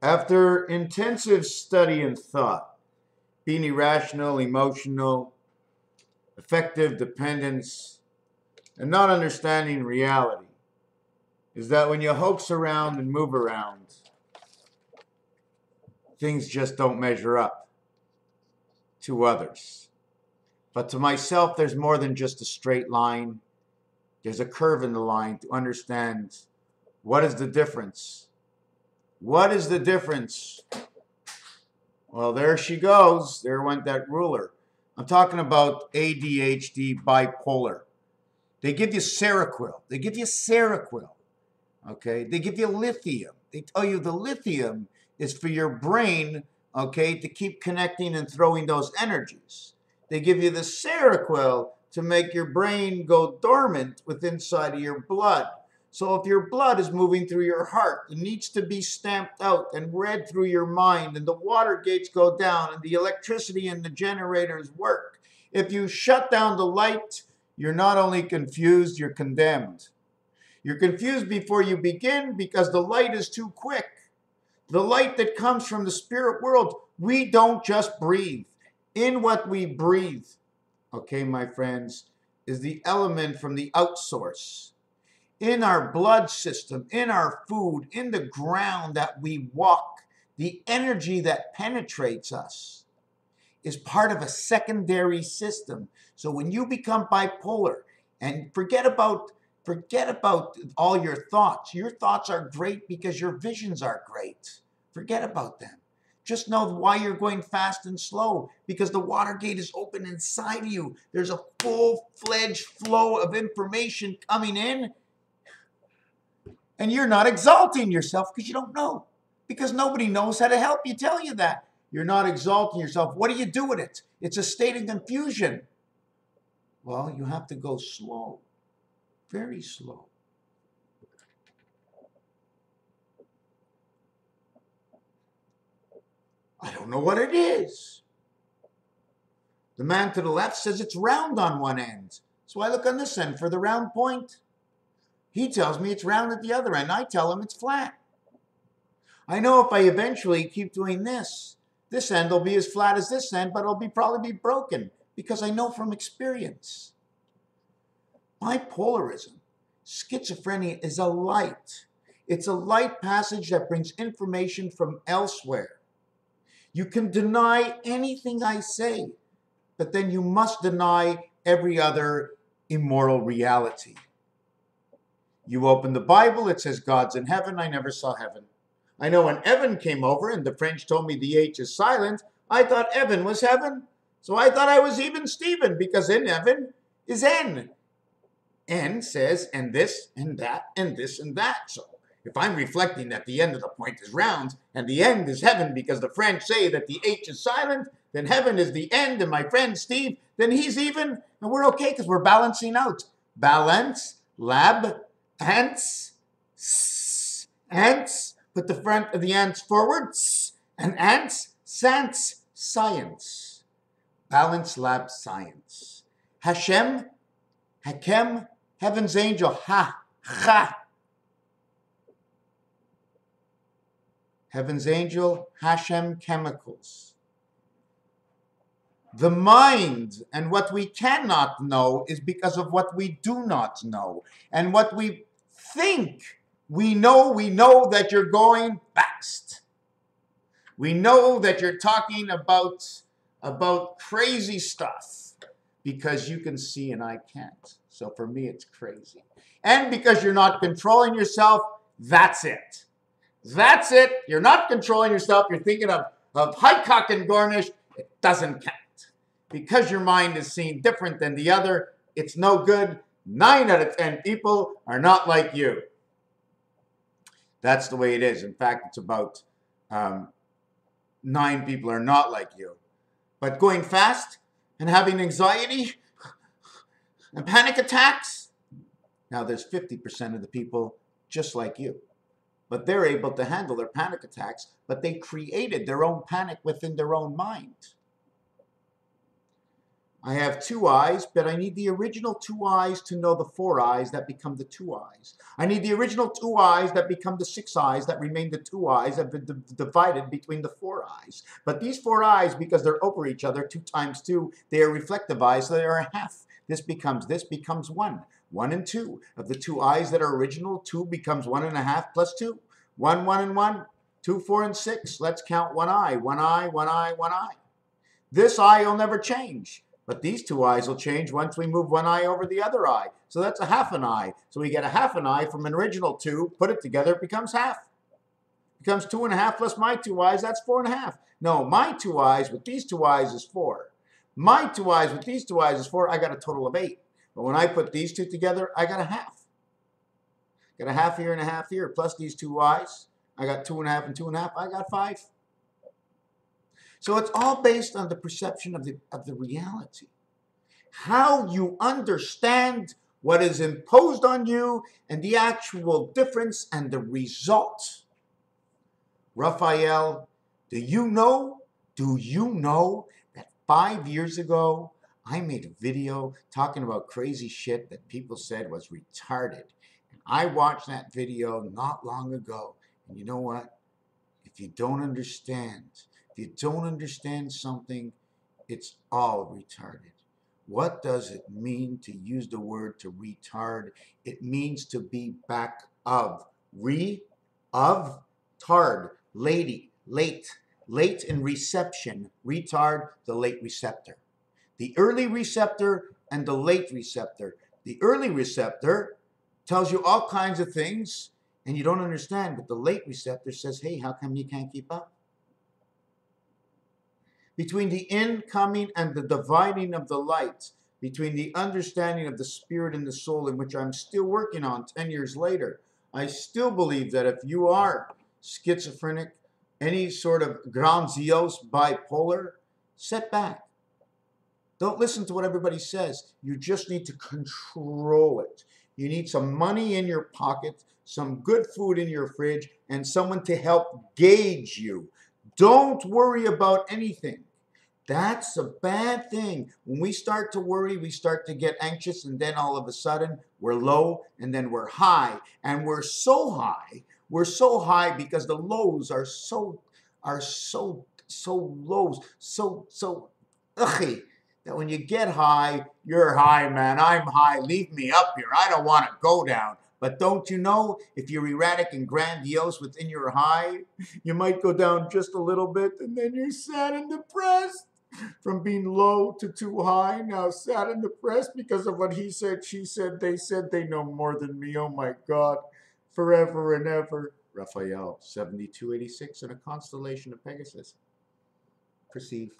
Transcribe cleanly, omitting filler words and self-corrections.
After intensive study and thought, being irrational, emotional, affective dependence, and not understanding reality, is that when you hoax around and move around, things just don't measure up to others. But to myself, there's more than just a straight line. There's a curve in the line to understand what is the difference. What is the difference? Well, there she goes. There went that ruler. I'm talking about ADHD bipolar. They give you Seroquel. They give you Seroquel. Okay? They give you lithium. They tell you the lithium is for your brain, okay, to keep connecting and throwing those energies. They give you the Seroquel to make your brain go dormant within inside of your blood. So if your blood is moving through your heart, it needs to be stamped out and read through your mind, and the water gates go down and the electricity and the generators work. If you shut down the light, you're not only confused, you're condemned. You're confused before you begin because the light is too quick. The light that comes from the spirit world, we don't just breathe. In what we breathe, okay, my friends, is the element from the outsource. In our blood system, in our food, in the ground that we walk, the energy that penetrates us is part of a secondary system. So when you become bipolar, and forget about all your thoughts. Your thoughts are great because your visions are great. Forget about them. Just know why you're going fast and slow, because the water gate is open inside of you. There's a full-fledged flow of information coming in, and you're not exalting yourself because you don't know, because nobody knows how to help you tell you that. You're not exalting yourself. What do you do with it? It's a state of confusion. Well, you have to go slow, very slow. I don't know what it is. The man to the left says it's round on one end. So I look on this end for the round point. He tells me it's round at the other end. I tell him it's flat. I know if I eventually keep doing this end will be as flat as this end, but it'll probably be broken because I know from experience. Bipolarism, schizophrenia is a light. It's a light passage that brings information from elsewhere. You can deny anything I say, but then you must deny every other immoral reality. You open the Bible, it says God's in heaven. I never saw heaven. I know when Evan came over and the French told me the H is silent, I thought Evan was heaven. So I thought I was even Stephen, because in heaven is N. N says, and this and that and this and that. So if I'm reflecting that the end of the point is round and the end is heaven because the French say that the H is silent, then heaven is the end, and my friend Steve, then he's even, and we're okay because we're balancing out. Balance, lab, ants, ants, put the front of the ants forward, and ants, sans, science. Balance, lab, science. Hashem, Hakem, heaven's angel, ha, ha. Heaven's angel, Hashem, chemicals. The mind and what we cannot know is because of what we do not know. And what we think we know that you're going fast. We know that you're talking about crazy stuff because you can see and I can't. So for me, it's crazy. And because you're not controlling yourself, that's it. That's it. You're not controlling yourself. You're thinking of Highcock and Gornish. It doesn't count. Because your mind is seen different than the other, it's no good. 9 out of 10 people are not like you. That's the way it is. In fact, it's about 9 people are not like you. But going fast and having anxiety and panic attacks, now there's 50% of the people just like you. But they're able to handle their panic attacks, but they created their own panic within their own mind. I have 2 eyes, but I need the original 2 eyes to know the 4 eyes that become the 2 eyes. I need the original 2 eyes that become the 6 eyes that remain the 2 eyes that have been divided between the 4 eyes. But these 4 eyes, because they're over each other, 2 times 2, they are reflective eyes, so they are a half. This becomes 1. 1 and 2. Of the 2 eyes that are original, 2 becomes 1.5 plus 2. 1, 1, and 1. 2, 4, and 6. Let's count 1 eye. 1 eye, 1 eye, 1 eye. This eye will never change. But these 2 eyes will change once we move 1 eye over the other eye. So that's a half an eye. So we get a half an eye from an original 2. Put it together, it becomes half. It becomes 2.5 plus my 2 eyes, that's 4.5. No, my 2 eyes with these 2 eyes is 4. My 2 eyes with these 2 eyes is 4. I got a total of 8. But when I put these 2 together, I got a half. Got a half here and a half here, plus these 2 eyes. I got 2.5 and 2.5. I got 5. So it's all based on the perception of the reality. How you understand what is imposed on you and the actual difference and the result. Raphael, do you know that 5 years ago, I made a video talking about crazy shit that people said was retarded. And I watched that video not long ago. And you know what? If you don't understand something, it's all retarded. What does it mean to use the word to retard? It means to be back of. Tard, lady, late in reception, retard, the late receptor. The early receptor and the late receptor. The early receptor tells you all kinds of things and you don't understand, but the late receptor says, hey, how come you can't keep up? Between the incoming and the dividing of the light, between the understanding of the spirit and the soul, in which I'm still working on 10 years later, I still believe that if you are schizophrenic, any sort of grandiose bipolar, sit back. Don't listen to what everybody says. You just need to control it. You need some money in your pocket, some good food in your fridge, and someone to help gauge you. Don't worry about anything. That's a bad thing. When we start to worry, we start to get anxious, and then all of a sudden we're low, and then we're high. And we're so high because the lows are so lows, so ughy, that when you get high, you're high, man. I'm high. Leave me up here. I don't want to go down. But don't you know, if you're erratic and grandiose within your high, you might go down just a little bit, and then you're sad and depressed. From being low to too high, now sad and depressed because of what he said, she said, they know more than me. Oh my God, forever and ever. Raphael, 7286 in a constellation of Pegasus. Perceive.